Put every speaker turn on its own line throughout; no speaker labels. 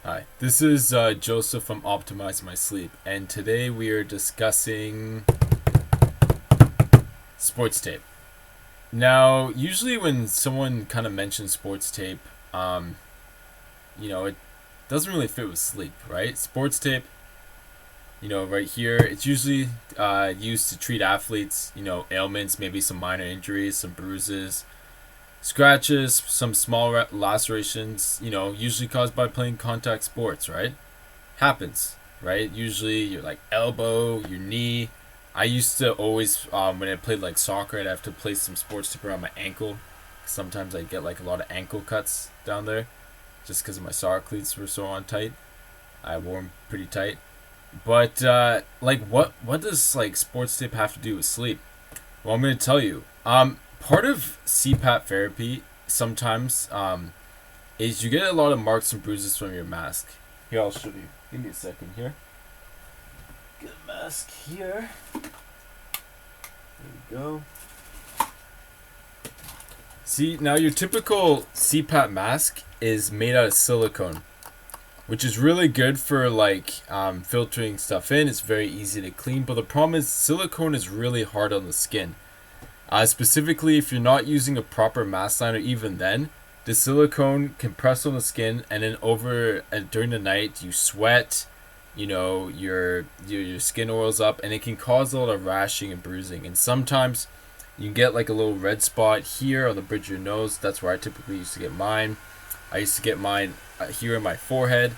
Hi, this is Joseph from Optimize My Sleep, and today we are discussing sports tape. Now, usually when someone kind of mentions sports tape, it doesn't really fit with sleep, right? Sports tape, right here, it's usually used to treat athletes, ailments, maybe some minor injuries, some bruises, scratches, some small lacerations, usually caused by playing contact sports, right? Happens, right? Usually your like elbow, your knee. I used to always when I played like soccer, I'd have to place some sports tape around my ankle. Sometimes I'd get like a lot of ankle cuts down there, just because my soccer cleats were so on tight. I wore them pretty tight. But what does like sports tape have to do with sleep? Well, I'm gonna tell you. Part of CPAP therapy sometimes is you get a lot of marks and bruises from your mask. Here, I'll show you. Give me a second here. Get a mask here. There we go. See, now your typical CPAP mask is made out of silicone, which is really good for like filtering stuff in. It's very easy to clean, but the problem is silicone is really hard on the skin. Specifically, if you're not using a proper mask liner, even then, the silicone can press on the skin, and then during the night you sweat, your skin oils up, and it can cause a lot of rashing and bruising. And sometimes you get like a little red spot here on the bridge of your nose. That's where I typically used to get mine. I used to get mine here in my forehead,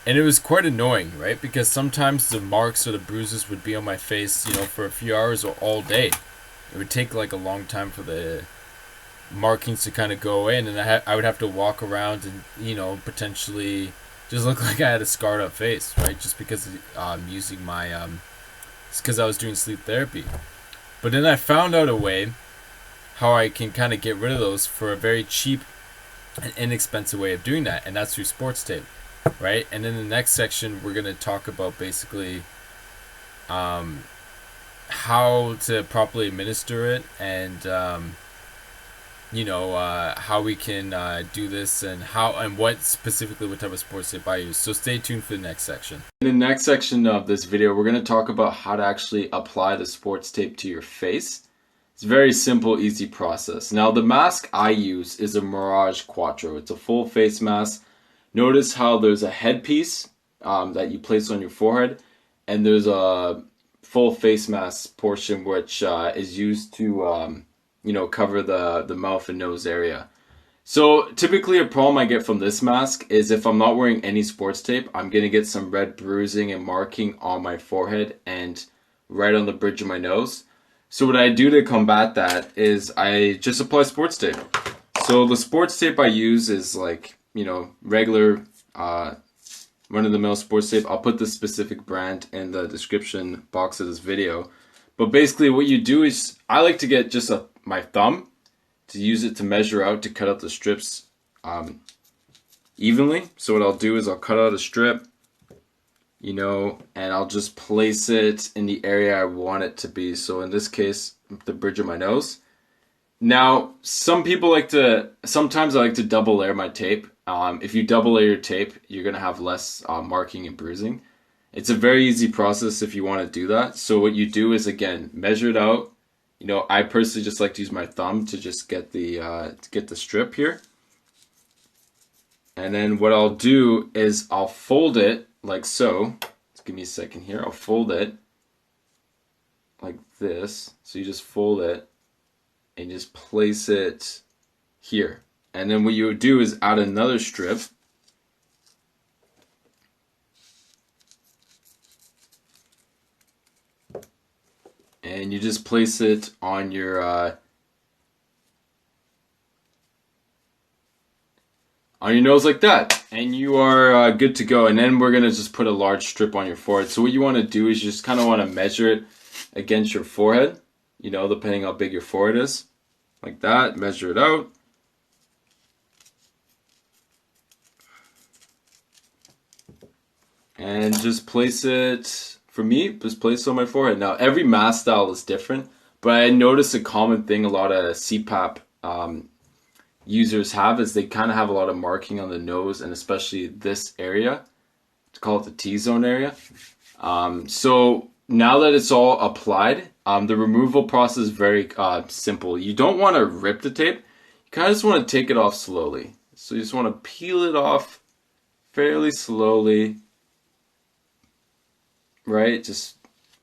and it was quite annoying, right? Because sometimes the marks or the bruises would be on my face, for a few hours or all day. It would take like a long time for the markings to kind of go away, and then I would have to walk around and potentially just look like I had a scarred up face, right? Just because using my it's because I was doing sleep therapy. But then I found out a way how I can kind of get rid of those for a very cheap and inexpensive way of doing that, and that's through sports tape, right? And in the next section, we're gonna talk about basically how to properly administer it, and how we can do this, and what specifically what type of sports tape I use. So stay tuned for the next section. In the next section of this video, we're going to talk about how to actually apply the sports tape to your face. It's a very simple, easy process. Now, the mask I use is a Mirage Quattro. It's a full face mask. Notice how there's a headpiece that you place on your forehead, and there's a full face mask portion which is used to cover the mouth and nose area. So typically a problem I get from this mask is if I'm not wearing any sports tape, I'm going to get some red bruising and marking on my forehead and right on the bridge of my nose. So what I do to combat that is I just apply sports tape. So the sports tape I use is like, regular run-of-the-mill sports tape. I'll put the specific brand in the description box of this video. But basically what you do is, I like to get just my thumb to use it to measure out, to cut out the strips evenly. So what I'll do is I'll cut out a strip, and I'll just place it in the area I want it to be. So in this case, the bridge of my nose. Now, sometimes I like to double layer my tape. If you double layer your tape, you're going to have less marking and bruising. It's a very easy process if you want to do that. So what you do is, again, measure it out. I personally just like to use my thumb to just get the strip here. And then what I'll do is I'll fold it like so. Just give me a second here. I'll fold it like this. So you just fold it and just place it here. And then what you would do is add another strip. And you just place it on your nose like that, and you are good to go. And then we're gonna just put a large strip on your forehead. So what you want to do is you just kind of want to measure it against your forehead, depending how big your forehead is, like that. Measure it out. And just place it. For me, just place it on my forehead. Now, every mask style is different, but I noticed a common thing a lot of CPAP users have is they kind of have a lot of marking on the nose and especially this area. It's called the T-zone area. So now that it's all applied, the removal process is very simple. You don't want to rip the tape. You kind of just want to take it off slowly. So you just want to peel it off fairly slowly, right? Just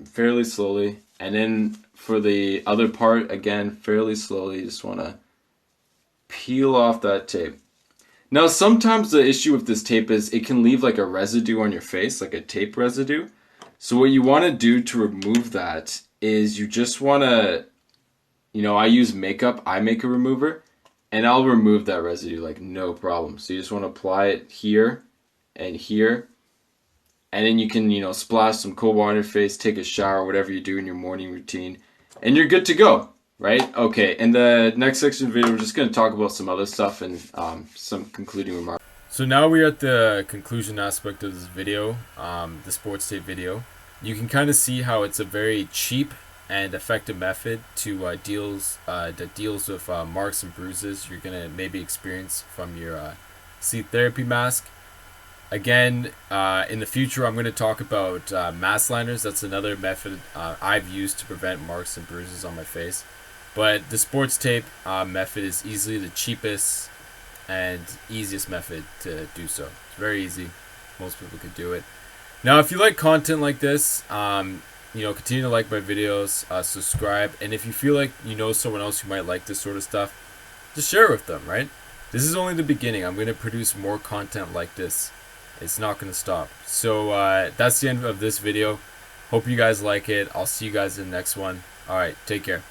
fairly slowly. And then for the other part, again, fairly slowly, you just want to peel off that tape. Now, sometimes the issue with this tape is it can leave like a residue on your face, like a tape residue. So what you want to do to remove that is you just want to, I use eye makeup remover, and I'll remove that residue like no problem. So you just want to apply it here and here. And then you can, splash some cold water in your face, take a shower, whatever you do in your morning routine, and you're good to go, right? Okay, in the next section of the video, we're just going to talk about some other stuff and some concluding remarks. So now we're at the conclusion aspect of this video, the sports tape video. You can kind of see how it's a very cheap and effective method to deals with marks and bruises you're going to maybe experience from your sleep therapy mask. Again, in the future, I'm going to talk about mask liners. That's another method I've used to prevent marks and bruises on my face. But the sports tape method is easily the cheapest and easiest method to do so. It's very easy. Most people can do it. Now, if you like content like this, continue to like my videos, subscribe, and if you feel like you know someone else who might like this sort of stuff, just share it with them, right? This is only the beginning. I'm going to produce more content like this. It's not going to stop. So that's the end of this video. Hope you guys like it. I'll see you guys in the next one. All right, take care.